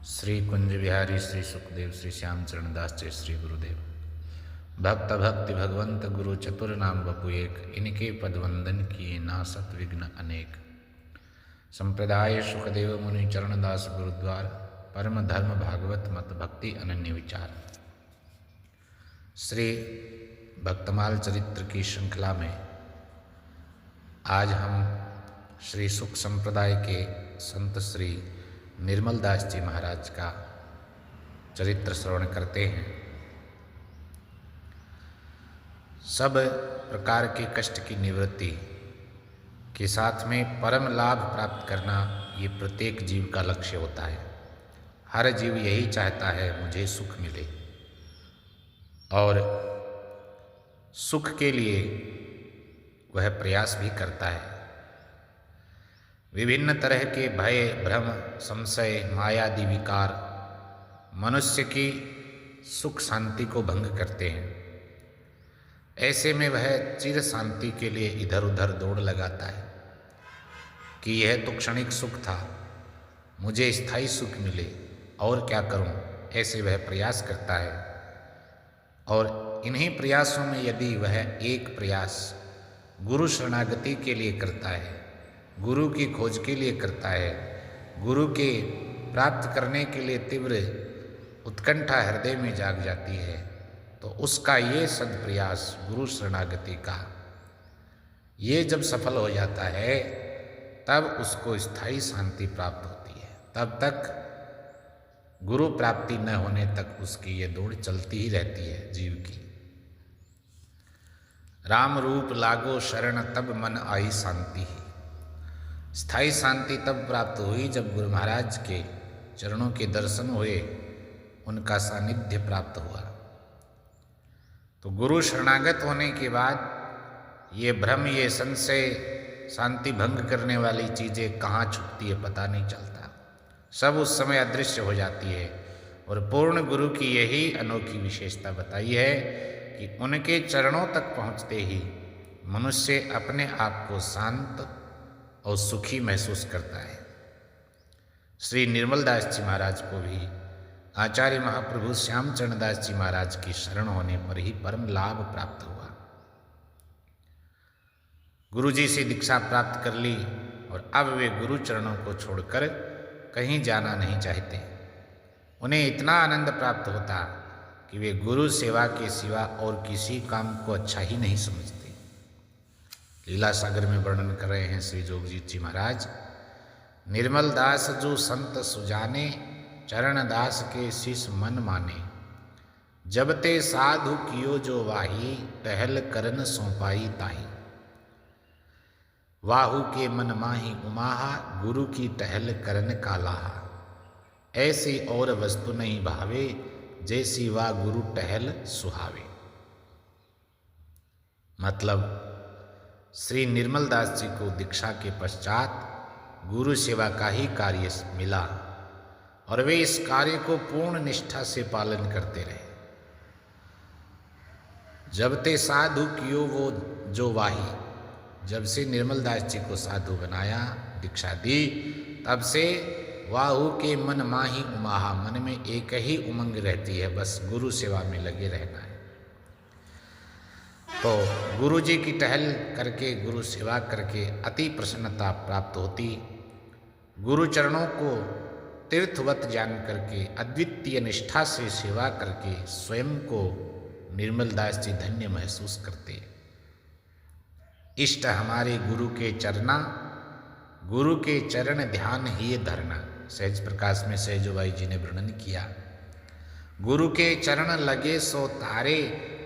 श्री कुंज बिहारी श्री सुखदेव श्री श्यामचरण दास जय श्री गुरुदेव। भक्त भक्ति भगवंत गुरु चतुर नाम बपु एक, इनके पद वंदन किए ना सत विघ्न अनेक। संप्रदाय सुखदेव मुनि चरण दास गुरुद्वार, परम धर्म भागवत मत भक्ति अनन्य विचार। श्री भक्तमाल चरित्र की श्रृंखला में आज हम श्री सुख संप्रदाय के संत श्री निर्मल दास जी महाराज का चरित्र श्रवण करते हैं। सब प्रकार के कष्ट की निवृत्ति के साथ में परम लाभ प्राप्त करना ये प्रत्येक जीव का लक्ष्य होता है। हर जीव यही चाहता है मुझे सुख मिले, और सुख के लिए वह प्रयास भी करता है। विभिन्न तरह के भय, भ्रम, संशय, मायादि विकार मनुष्य की सुख शांति को भंग करते हैं। ऐसे में वह चिर शांति के लिए इधर उधर दौड़ लगाता है कि यह तो क्षणिक सुख था, मुझे स्थायी सुख मिले और क्या करूं, ऐसे वह प्रयास करता है। और इन्हीं प्रयासों में यदि वह एक प्रयास गुरु शरणागति के लिए करता है, गुरु की खोज के लिए करता है, गुरु के प्राप्त करने के लिए तीव्र उत्कंठा हृदय में जाग जाती है, तो उसका ये सदप्रयास गुरु शरणागति का ये जब सफल हो जाता है, तब उसको स्थायी शांति प्राप्त होती है। तब तक गुरु प्राप्ति न होने तक उसकी ये दौड़ चलती ही रहती है जीव की। राम रूप लागो शरण तब मन आई शांति ही। स्थायी शांति तब प्राप्त हुई जब गुरु महाराज के चरणों के दर्शन हुए, उनका सानिध्य प्राप्त हुआ। तो गुरु शरणागत होने के बाद ये भ्रम, ये संशय, शांति भंग करने वाली चीज़ें कहाँ छुपती है पता नहीं चलता, सब उस समय अदृश्य हो जाती है। और पूर्ण गुरु की यही अनोखी विशेषता बताई है कि उनके चरणों तक पहुँचते ही मनुष्य अपने आप को शांत और सुखी महसूस करता है। श्री निर्मल दास जी महाराज को भी आचार्य महाप्रभु श्यामचरण दास जी महाराज की शरण होने पर ही परम लाभ प्राप्त हुआ। गुरु जी से दीक्षा प्राप्त कर ली और अब वे गुरु चरणों को छोड़कर कहीं जाना नहीं चाहते। उन्हें इतना आनंद प्राप्त होता कि वे गुरु सेवा के सिवा और किसी काम को अच्छा ही नहीं समझते। लीला सागर में वर्णन कर रहे हैं श्री जोगजीत जी महाराज। निर्मल दास जो संत सुजाने, चरण दास के शीश मन माने। जब ते साधु कियो जो वाही, टहल करन सौंपाई ताही। वाहु के मन माही उमाहा, गुरु की टहल करन कालाहा। ऐसी और वस्तु नहीं भावे, जैसी वा गुरु टहल सुहावे। मतलब श्री निर्मल दास जी को दीक्षा के पश्चात गुरु सेवा का ही कार्य मिला और वे इस कार्य को पूर्ण निष्ठा से पालन करते रहे। जब ते साधु कियो वो जो वाही, जब से निर्मल दास जी को साधु बनाया, दीक्षा दी, तब से वाहु के मन माही उमाहा, मन में एक ही उमंग रहती है, बस गुरु सेवा में लगे रहना है। तो गुरु जी की टहल करके, गुरु सेवा करके अति प्रसन्नता प्राप्त होती। गुरु चरणों को तीर्थवत जान करके, अद्वितीय निष्ठा से सेवा करके स्वयं को निर्मल दास जी धन्य महसूस करते। इष्ट हमारे गुरु के चरना, गुरु के चरण ध्यान ही धरना। सहज प्रकाश में सहजोबाई जी ने वर्णन किया, गुरु के चरण लगे सो तारे,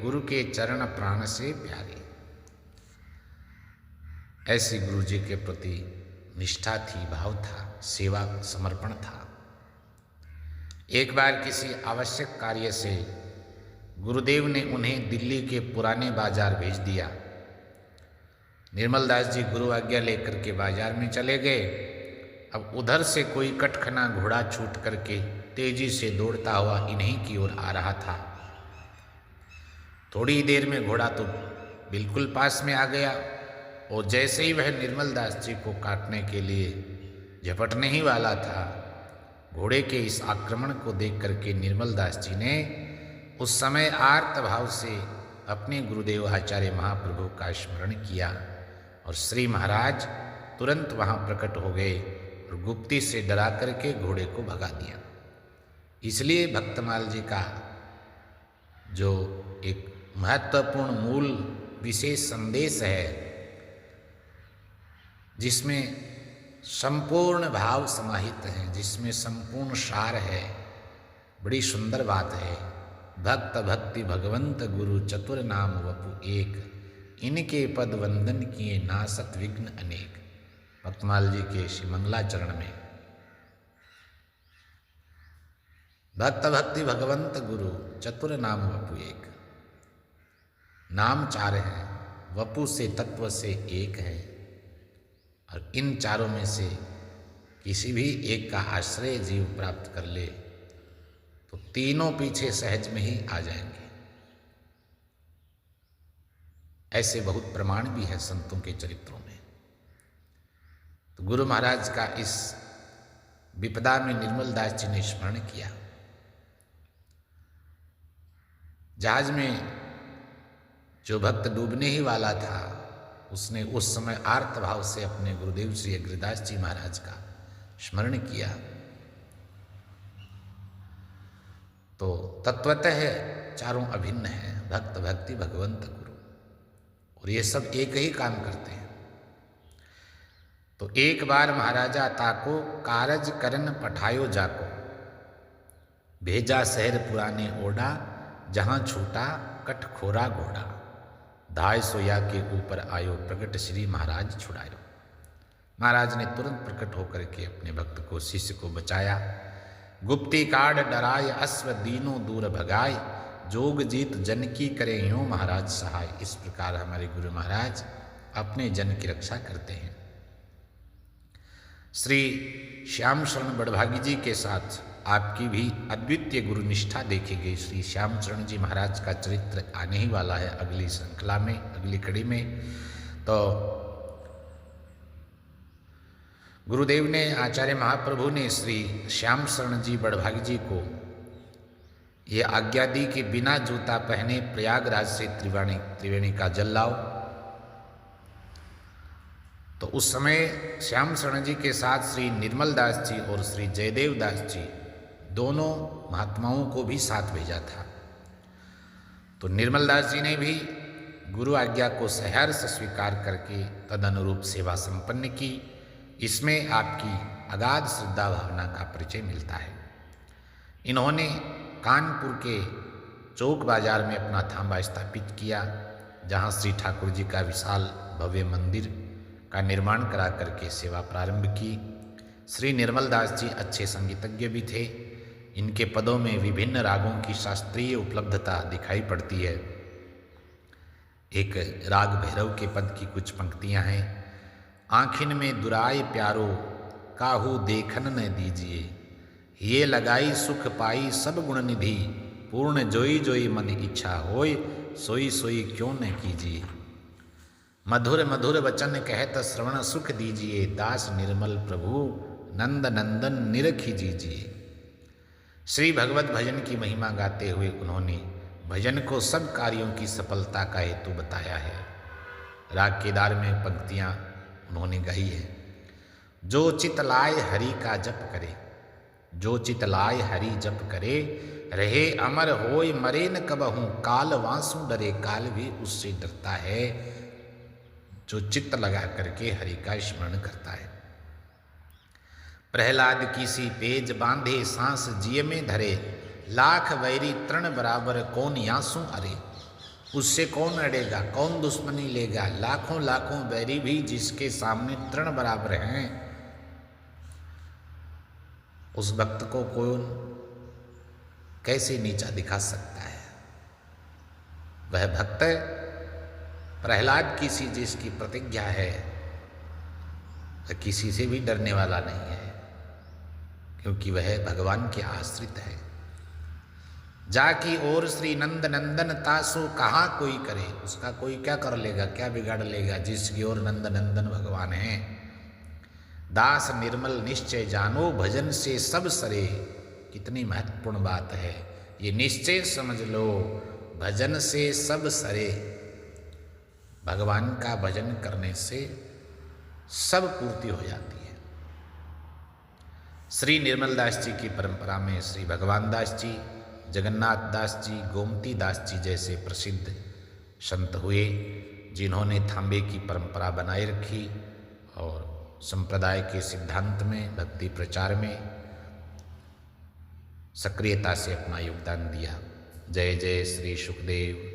गुरु के चरण प्राण से प्यारे। ऐसी गुरु जी के प्रति निष्ठा थी, भाव था, सेवा समर्पण था। एक बार किसी आवश्यक कार्य से गुरुदेव ने उन्हें दिल्ली के पुराने बाजार भेज दिया। निर्मल दास जी गुरु आज्ञा लेकर के बाजार में चले गए। अब उधर से कोई कटखना घोड़ा छूट करके तेजी से दौड़ता हुआ इन्हीं की ओर आ रहा था। थोड़ी देर में घोड़ा तो बिल्कुल पास में आ गया और जैसे ही वह निर्मल दास जी को काटने के लिए झपटने ही वाला था, घोड़े के इस आक्रमण को देख करके निर्मल दास जी ने उस समय आर्त भाव से अपने गुरुदेव आचार्य महाप्रभु का स्मरण किया और श्री महाराज तुरंत वहाँ प्रकट हो गए और गुप्ती से डरा करके घोड़े को भगा दिया। इसलिए भक्तमाल जी का जो एक महत्वपूर्ण मूल विशेष संदेश है, जिसमें संपूर्ण भाव समाहित हैं, जिसमें संपूर्ण सार है, बड़ी सुंदर बात है। भक्त भक्ति भगवंत गुरु चतुर नाम वपु एक, इनके पद वंदन किए नासत विघ्न अनेक। भक्तमाल जी के श्री मंगलाचरण में भक्त भक्ति भगवंत गुरु चतुर नाम वपु एक, नाम चार हैं, वपु से तत्व से एक है, और इन चारों में से किसी भी एक का आश्रय जीव प्राप्त कर ले तो तीनों पीछे सहज में ही आ जाएंगे। ऐसे बहुत प्रमाण भी है संतों के चरित्रों में। तो गुरु महाराज का इस विपदा में निर्मल दास जी ने स्मरण किया। जहाज में जो भक्त डूबने ही वाला था, उसने उस समय आर्त भाव से अपने गुरुदेव श्री अग्रदास जी महाराज का स्मरण किया। तो तत्वतः चारों अभिन्न है, भक्त भक्ति भगवंत गुरु, और ये सब एक ही काम करते हैं। तो एक बार महाराजा ताको कारज करन पठायो जाको, भेजा शहर पुराने ओडा, जहां छूटा कटखोरा घोड़ा, धाय सोया के ऊपर आयो, प्रगट श्री महाराज छुड़ायो। महाराज ने तुरंत प्रकट होकर के अपने भक्त को, शिष्य को बचाया। गुप्ती काढ़ डराय अश्व दीनों दूर भगाय, जोग जीत जन की करे यूं महाराज सहाय। इस प्रकार हमारे गुरु महाराज अपने जन की रक्षा करते हैं। श्री श्याम शरण बड़भागी जी के साथ आपकी भी अद्वितीय गुरु निष्ठा देखी गई। श्री श्याम शरण जी महाराज का चरित्र आने ही वाला है अगली श्रृंखला में, अगली कड़ी में। तो गुरुदेव ने, आचार्य महाप्रभु ने श्री श्याम शरण जी बड़भागी जी को ये आज्ञा दी कि बिना जूता पहने प्रयागराज से त्रिवेणी का जल लाओ। तो उस समय श्याम शरण जी के साथ श्री निर्मल दास जी और श्री जयदेव दास जी दोनों महात्माओं को भी साथ भेजा था। तो निर्मल दास जी ने भी गुरु आज्ञा को सहर्ष स्वीकार करके तदनुरूप सेवा संपन्न की। इसमें आपकी अगाध श्रद्धा भावना का परिचय मिलता है। इन्होंने कानपुर के चौक बाजार में अपना थांबा स्थापित किया, जहां श्री ठाकुर जी का विशाल भव्य मंदिर का निर्माण करा करके सेवा प्रारंभ की। श्री निर्मल दास जी अच्छे संगीतज्ञ भी थे। इनके पदों में विभिन्न रागों की शास्त्रीय उपलब्धता दिखाई पड़ती है। एक राग भैरव के पद की कुछ पंक्तियां हैं। आँखिन में दुराय प्यारो, काहू देखन न दीजिए, ये लगाई सुख पाई सब गुण निधि, पूर्ण जोई जोई मन इच्छा होय, सोई सोई क्यों न कीजिए। मधुर मधुर वचन कहत श्रवण सुख दीजिए, दास निर्मल प्रभु नंद नंदन निरखी जीजिए। श्री भगवत भजन की महिमा गाते हुए उन्होंने भजन को सब कार्यों की सफलता का हेतु बताया है। राग केदार में पंक्तियां उन्होंने गाई है। जो चित लाय हरि का जप करे, जो चित लाय हरि जप करे, रहे अमर होय मरे न कबहूँ, काल वासु डरे, काल भी उससे डरता है जो चित्त लगा करके हरि का स्मरण करता है। प्रहलाद की सी पेज बांधे, सांस जिय में धरे, लाख वैरी तृण बराबर, कौन यासू अरे। उससे कौन अड़ेगा, कौन दुश्मनी लेगा। लाखों लाखों बैरी भी जिसके सामने तृण बराबर हैं, उस भक्त को कौन कैसे नीचा दिखा सकता है। वह भक्त प्रहलाद की सी जिसकी प्रतिज्ञा है, वह किसी से भी डरने वाला नहीं है, क्योंकि वह भगवान के आश्रित है। जाकी और श्री नंद नंदन तासो, कहाँ कोई करे, उसका कोई क्या कर लेगा, क्या बिगाड़ लेगा, जिसकी ओर नंद नंदन भगवान हैं। दास निर्मल निश्चय जानो भजन से सब सरे। कितनी महत्वपूर्ण बात है, ये निश्चय समझ लो, भजन से सब सरे। भगवान का भजन करने से सब पूर्ति हो जाती है। श्री निर्मल दास जी की परंपरा में श्री भगवान दास जी, जगन्नाथ दास जी, गोमती दास जी जैसे प्रसिद्ध संत हुए, जिन्होंने थांबे की परंपरा बनाए रखी और संप्रदाय के सिद्धांत में, भक्ति प्रचार में सक्रियता से अपना योगदान दिया। जय जय श्री सुखदेव।